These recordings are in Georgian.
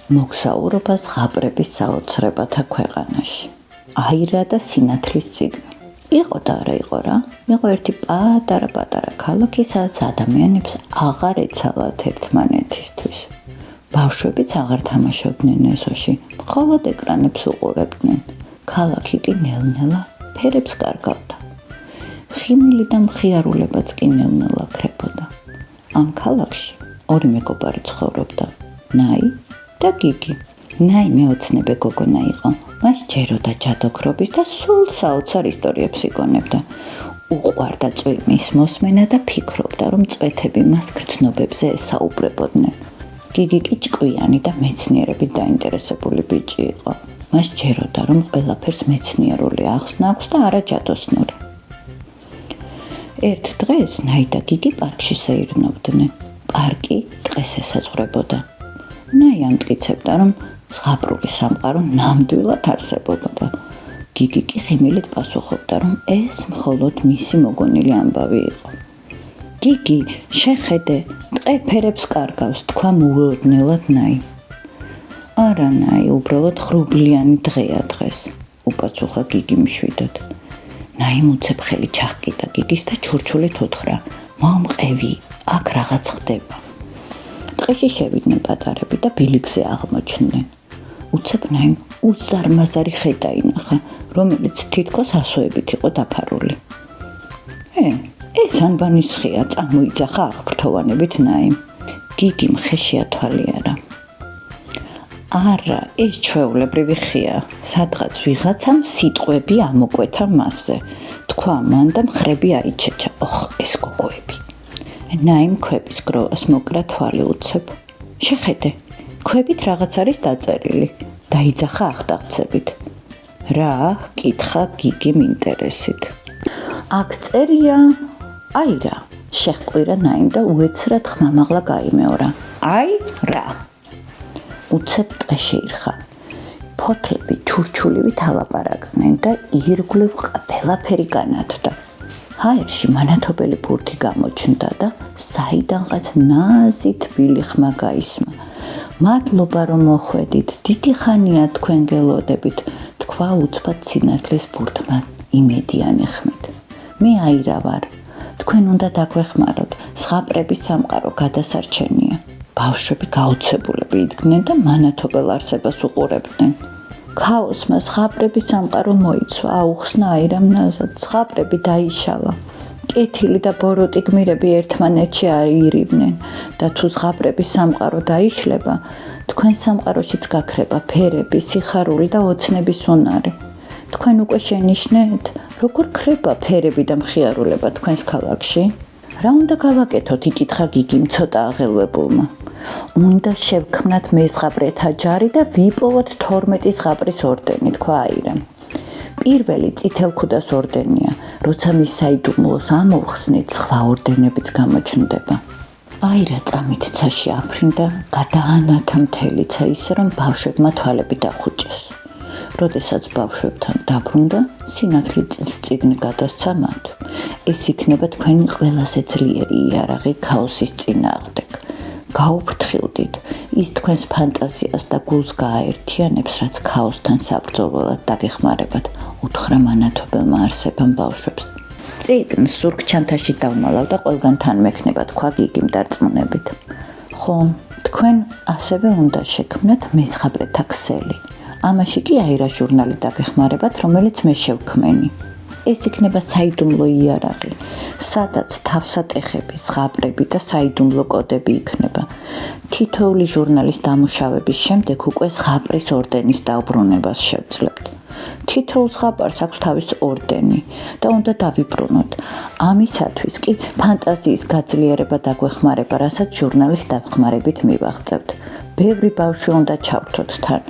მოგზაურობა ზღაპრების საოცრებათა ქვეყანაში. აირა და სინათლის წიგნი. იყო და არა იყო რა. იყო ერთი პატარა ქალაქი, სადაც ადამიანებს აღარ ეცალათ ერთმანეთისთვის. ბავშვებიც აღარ თამაშობდნენ ეზოში, მხოლოდ ეკრანებს უყურებდნენ. ქალაქი კი ნელ-ნელა ფერებს კარგავდა. ხიმილი და მხიარულებაც კი ნელ-ნელა ქრებოდა. ამ ქალაქში ორი მეგობარი ცხოვრობდა, ნაი და გიგი. ნაი მეოცნებე გოგონა იყო. მას ჯეროდა ჯადოქრობის და სულ საოცარ ისტორიებს იგონებდა. უყვარდა წვიმის მოსმენა და ფიქრობდა, რომ წვეთები მას გრძნობებზე ესაუბრებოდნენ. გიგი კი ჭკვიანი და მეცნიერებით დაინტერესებული ბიჭი იყო. მას ჯეროდა, რომ ყველაფერს მეცნიერული ახსნა აქვს და არა ჯადოსნური. ერთ დღეს ნაი და გიგი პარკში სეირნობდნენ. პარკი ტყეს ესაზღვრებოდა. ნაი ამტკიცებდა, რომ ზღაპრული სამყარო ნამდვილად არსებობდა. გიგი კი ხიმილით პასუხობდა, რომ ეს მხოლოდ მისი მოგონილი ამბავი იყო. გიგი, შეხედე, ტყე ფერებს კარგავს, თქვა მოულოდნელად ნაი. არა ნაი, უბრალოდ ხრუბლიანი დღეა დღეს, უპასუხა გიგი მშვიდად. ნაი უცებ ხელი ჩახკიდა გიგის და ჩურჩულით უთხრა, მომყევი, აქ რაღაც ხდება. ტყეში შევიდნენ პატარები და ბილიკზე აღმოჩნდნენ. უცებ ნაიმ უზარმაზარი ხე დაინახა, რომელიც თითქოს ასოებით იყო დაფარული. ეს ანბანის ხეა, წამოიძახა აღფრთოვანებით ნაიმ. გიგიმ ხეში ათვალიერა. არა, ეს ჩვეულებრივი ხეა, სადღაც ვიღაცამ სიტყვები ამოკვეთა მასზე. თქვა მან და მხრები აიჩეჩა. ეს გოგოები. ნაიმ ქვების გროვას მოკრა თვალი უცებ. შეხედე, ქვებით რაღაც არის დაწერილი. დაიძახა ახტახცებით. რა? კითხა გიგიმ ინტერესით. აქ წერია, აი რა. შეჰყვირა ნაიმ და უეცრად ხმამაღლა გაიმეორა. აი რა. უცებ ტყეში ირხა. ფოთლები ჩურჩულივით ალაპარაკდნენ და ირგვლივ ყველაფერი განათდა. ჰაერში მანათობელი ბურთი გამოჩნდა და საიდანღაც ნაზი თბილი ხმა გაისმა. მადლობა რომ მოხვედით, დიდი ხანია თქვენ გელოდებით, თქვა უცბად სინათლის ბურთმა იმედიანი ხმით. მე აირა ვარ, თქვენ უნდა დაგვეხმაროთ, ზღაპრების სამყარო გადასარჩენია. ბავშვები გაოცებულები იდგნენ და მანათობელ არსებას უყურებდნენ. ქაოსმა ზღაპრების სამყარო მოიცვა, აუხსნა აირამ ნაზად, ზღაპრები დაიშალა. კეთილი და ბოროტი გმირები ერთმანეთში აირივნენ და თუ ზღაპრების სამყარო დაიშლება, თქვენ სამყაროშიც გაქრება ფერები, სიხარული და ოცნების უნარი. თქვენ უკვე შენიშნეთ, როგორ ქრება ფერები და მხიარულება თქვენს ქალაქში? რა უნდა გავაკეთოთ? იკითხა გიგიმ ცოტა აღელვებულმა. უნდა შევქმნათ მეზღაპრეთა ჯარი და ვიპოვოთ 12 ზღაპრის ორდენი, თქვა აირამ. პირველი წითელქუდას ორდენია, როცა მის საიდუმლოს ამოვხსნით, სხვა ორდენებიც გამოჩნდება. აირა წამით ცაში აფრინდა, გადაანათა მთელი ცა ისე, რომ ბავშვებმა თვალები დახუჭეს. როდესაც ბავშვებთან დაბრუნდა, სინათლის წიგნი გადასცა მათ. ეს იქნება თქვენი ყველაზე ძლიერი იარაღი ქაოსის წინააღმდეგ. გაუფრთხილდით, ის თქვენს ფანტაზიას და გულს გააერთიანებს, რაც ქაოსთან საბრძოლველად დაგეხმარებათ, უთხრა მანათობელმა არსებამ ბავშვებს. წიგნს ზურგ ჩანთაში დავმალავ და ყველგან თან მექნება, თქვა გიგიმ დარწმუნებით. ხო, თქვენ ასევე უნდა შექმნათ მეზღაპრეთა ქსელი. ამაში კი აირა ჟურნალი დაგეხმარებათ, რომელიც მე შევქმენი. ეს იქნება საიდუმლო იარაღი, სადაც თავსატეხები, ზღაპრები და საიდუმლო კოდები იქნება. თითოეული ჟურნალის დამუშავების შემდეგ უკვე ზღაპრის ორდენის დაუბრუნებას შევძლებთ. თითოეულ ზღაპარს აქვს თავის ორდენი და უნდა დავიბრუნოთ. ამისათვის კი ფანტაზიის გაძლიერება დაგვეხმარება, რასაც ჟურნალის დახმარებით მივაღწევთ. ბევრი ბავშვი უნდა ჩავთოთ თან.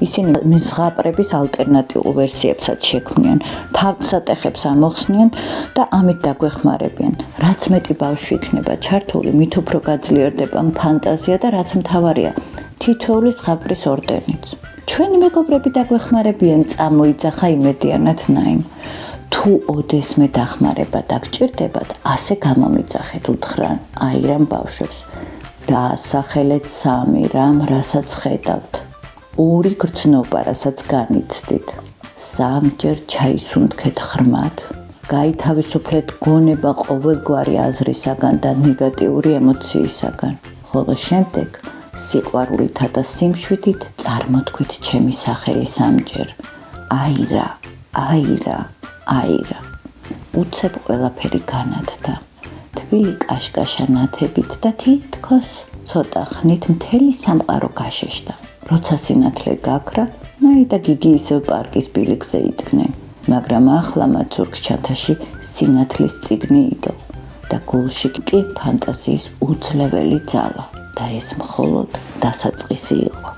ისინი ზღაპრების ალტერნატიულ ვერსიებსაც შექმნიან, თავსატეხებს ამოხსნიან და ამით დაგვეხმარებიან. რაც მეტი ბავშვი იქნება ჩართული, მით უფრო გაძლიერდება ფანტაზია და რაც მთავარია, თითოეული ზღაპრის ორდენიც. ჩვენი მეგობრები დაგვეხმარებიან, წამოიძახა იმედიანად ნაიმ. თუ ოდესმე დახმარება დაგჭირდებათ, ასე გამომიძახეთ, უთხრა აირამ ბავშვებს. დაასახელეთ სამი რამ, რასაც ხედავთ. ორი გრძნობა, რასაც განიცდით. სამჯერ ჩაისუნთქეთ ღრმად. გაითავისუფლეთ გონება ყოველგვარი აზრისაგან და ნეგატიური ემოციისაგან. ხოლო შემდეგ სიყვარულითა და სიმშვიდით წარმოთქვით ჩემი სახელი სამჯერ. აირა, აირა, აირა. უცებ ყველაფერი განათდა. თბილი კაშკაშა ნათებით და თითქოს ცოტა ხნით მთელი სამყარო გაშეშდა. როცა სინათლე გაქრა, ნაი და გიგი ისევ პარკის ბილიკზე იდგნენ. მაგრამ ახლა მათ ზურგჩანთაში სინათლის წიგნი იდო და გულში კი ფანტაზიის უძლეველი ძალა და ეს მხოლოდ დასაწყისი იყო.